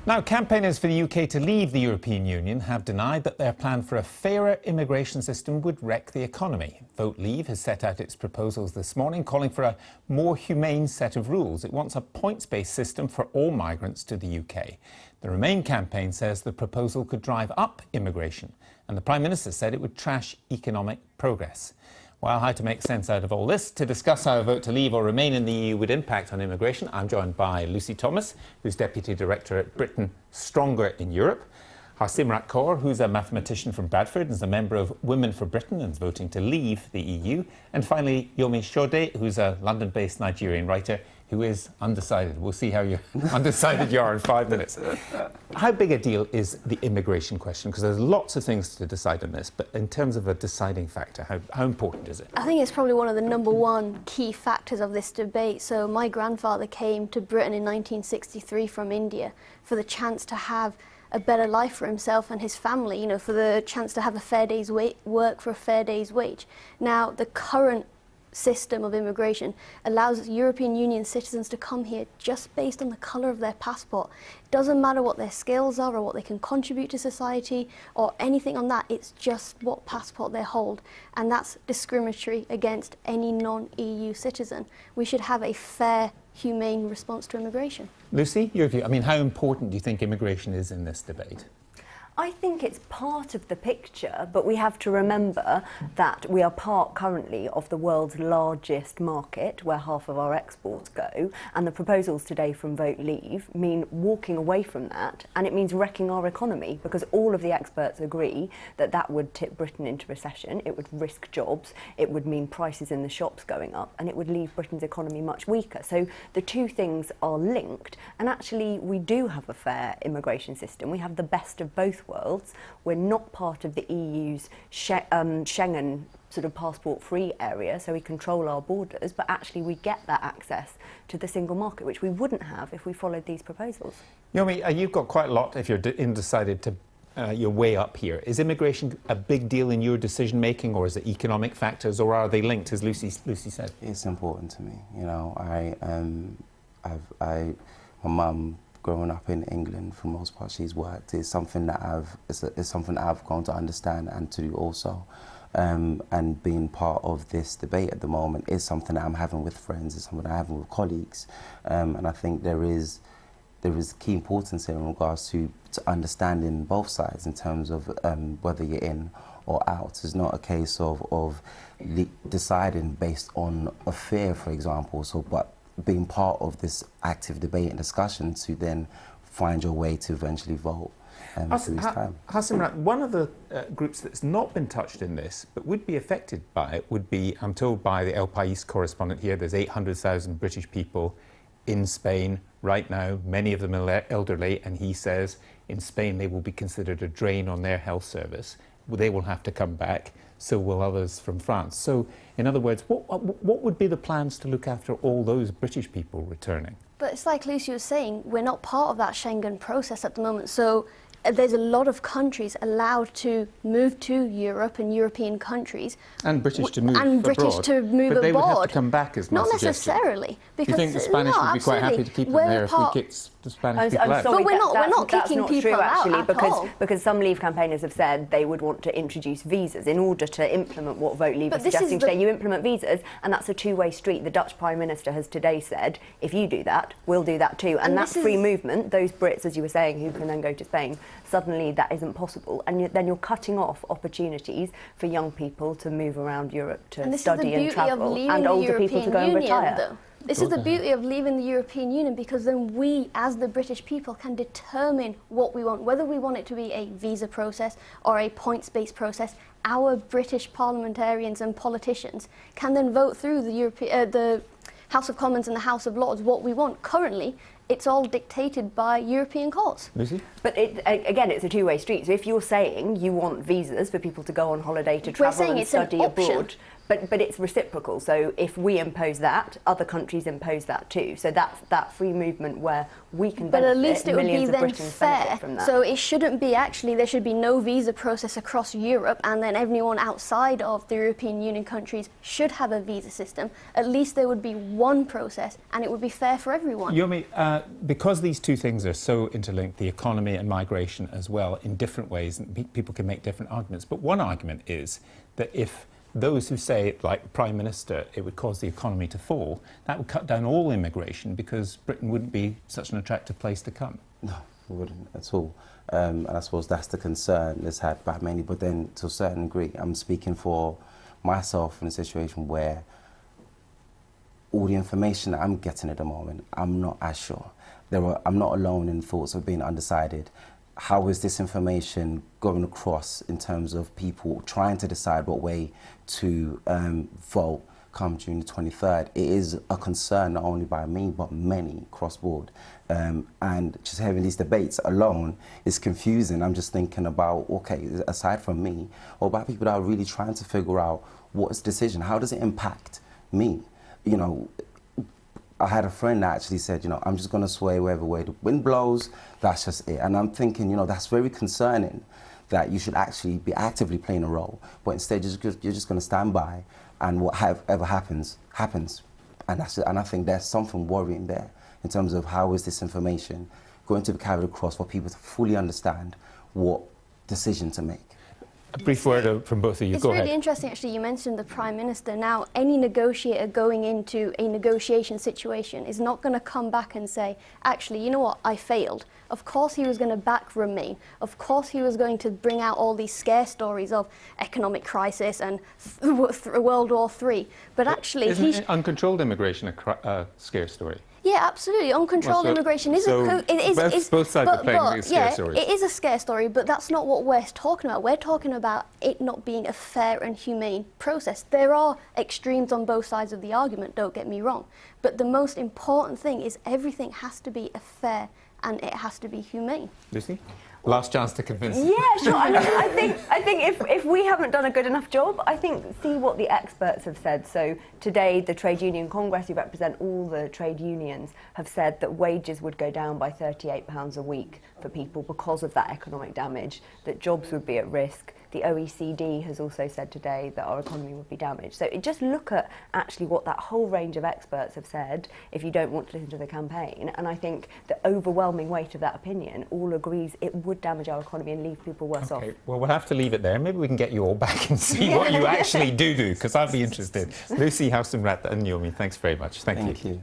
Now, campaigners for the UK to leave the European Union have denied that their plan for a fairer immigration system would wreck the economy. Vote Leave has set out its proposals this morning, calling for a more humane set of rules. It wants a points-based system for all migrants to the UK. The Remain campaign says the proposal could drive up immigration, and the Prime Minister said it would trash economic progress. Well, how to make sense out of all this? To discuss how a vote to leave or remain in the EU would impact on immigration, I'm joined by Lucy Thomas, who's Deputy Director at Britain Stronger in Europe, Harsimrat Kaur, who's a mathematician from Bradford and is a member of Women for Britain and is voting to leave the EU, and finally Yomi Sode, who's a London-based Nigerian writer who is undecided. We'll see how undecided you are in 5 minutes. How big a deal is the immigration question? Because there's lots of things to decide on this, but in terms of a deciding factor, how important is it? I think it's probably one of the #1 key factors of this debate. So my grandfather came to Britain in 1963 from India for the chance to have a better life for himself and his family, you know, for the chance to have a fair day's work for a fair day's wage. Now, the current system of immigration allows European Union citizens to come here just based on the colour of their passport. It doesn't matter what their skills are or what they can contribute to society or anything on that, it's just what passport they hold, and that's discriminatory against any non-EU citizen. We should have a fair, humane response to immigration. Lucy, your view? I mean, how important do you think immigration is in this debate? I think it's part of the picture, but we have to remember that we are part currently of the world's largest market, where half of our exports go, and the proposals today from Vote Leave mean walking away from that, and it means wrecking our economy, because all of the experts agree that that would tip Britain into recession, it would risk jobs, it would mean prices in the shops going up, and it would leave Britain's economy much weaker. So the two things are linked, and actually we do have a fair immigration system. We have the best of both worlds. We're not part of the EU's Schengen sort of passport-free area, so we control our borders, but actually we get that access to the single market, which we wouldn't have if we followed these proposals. Yomi, you've got quite a lot, if you're undecided, to your way up here. Is immigration a big deal in your decision-making, or is it economic factors, or are they linked, as Lucy said? It's important to me. You know, my mum, growing up in England, for the most part, she's worked. It's something that I've grown to understand and to do also. And being part of this debate at the moment is something that I'm having with friends, it's something I'm having with colleagues. And I think there is key importance here in regards to understanding both sides in terms of whether you're in or out. It's not a case of deciding based on a fear, for example, but being part of this active debate and discussion to then find your way to eventually vote through this time. Harsimrat, one of the groups that's not been touched in this but would be affected by it would be, I'm told by the El País correspondent here, there's 800,000 British people in Spain right now, many of them elderly, and he says in Spain they will be considered a drain on their health service. They will have to come back, so will others from France. So, in other words, what would be the plans to look after all those British people returning? But it's like Lucy was saying, we're not part of that Schengen process at the moment, so there's a lot of countries allowed to move to Europe and European countries. And British to move abroad. And British to move but they abroad. would have to come back, is my Not suggestion. necessarily. Because you think the Spanish would be quite happy to keep them there if we kicked the Spanish people out? Sorry, but we're not kicking people out at all. Because some Leave campaigners have said they would want to introduce visas in order to implement what Vote Leave is suggesting today. You implement visas, and that's a two-way street. The Dutch Prime Minister has today said, if you do that, we'll do that too. And that free movement, those Brits, as you were saying, who can then go to Spain, suddenly that isn't possible, and then you're cutting off opportunities for young people to move around Europe to study and travel, and older people to go and retire. This is the beauty of leaving the European Union, because then we, as the British people, can determine what we want, whether we want it to be a visa process or a points-based process. Our British parliamentarians and politicians can then vote through the House of Commons and the House of Lords what we want. Currently, it's all dictated by European courts. Lucy? But again, it's a two-way street. So if you're saying you want visas for people to go on holiday, to travel and study abroad, but it's reciprocal. So if we impose that, other countries impose that too. So that's that free movement where we can benefit. But at least it would be then fair. From that. So it shouldn't be actually, there should be no visa process across Europe, and then everyone outside of the European Union countries should have a visa system. At least there would be one process, and it would be fair for everyone. Yomi, Now, because these two things are so interlinked, the economy and migration as well, in different ways, and people can make different arguments. But one argument is that if those who say, like the Prime Minister, it would cause the economy to fall, that would cut down all immigration because Britain wouldn't be such an attractive place to come. No, it wouldn't at all. And I suppose that's the concern that's had by many. But then, to a certain degree, I'm speaking for myself in a situation where all the information that I'm getting at the moment, I'm not as sure. I'm not alone in thoughts of being undecided. How is this information going across in terms of people trying to decide what way to vote come June the 23rd? It is a concern not only by me, but many cross-board. And just having these debates alone is confusing. I'm just thinking about, okay, aside from me, what about people that are really trying to figure out what is the decision? How does it impact me? You know, I had a friend that actually said, you know, I'm just going to sway wherever way the wind blows, that's just it. And I'm thinking, you know, that's very concerning that you should actually be actively playing a role, but instead you're just going to stand by and whatever happens, happens. And I think there's something worrying there in terms of how is this information going to be carried across for people to fully understand what decision to make. A brief word from both of you. It's Go really ahead. interesting, actually. You mentioned the Prime Minister. Now, any negotiator going into a negotiation situation is not going to come back and say, actually, you know what, I failed. Of course he was going to back Remain. Of course he was going to bring out all these scare stories of economic crisis and World War III. But actually... Isn't uncontrolled immigration a scare story? Yeah, absolutely. Uncontrolled immigration is both sides are playing these scare stories. It is a scare story, but that's not what we're talking about. We're talking about it not being a fair and humane process. There are extremes on both sides of the argument, don't get me wrong. But the most important thing is everything has to be fair and it has to be humane. Lucy? Last chance to convince. Yeah, sure. I think if we haven't done a good enough job, I think see what the experts have said. So today, the Trade Union Congress, who represent all the trade unions, have said that wages would go down by £38 a week for people because of that economic damage, that jobs would be at risk. The OECD has also said today that our economy would be damaged. So just look at actually what that whole range of experts have said if you don't want to listen to the campaign. And I think the overwhelming weight of that opinion all agrees it would damage our economy and leave people worse off. Well, we'll have to leave it there. Maybe we can get you all back and see what you actually do, because I'd be interested. Lucy, Houston, Rat and Yomi, thanks very much. Thank you. Thank you.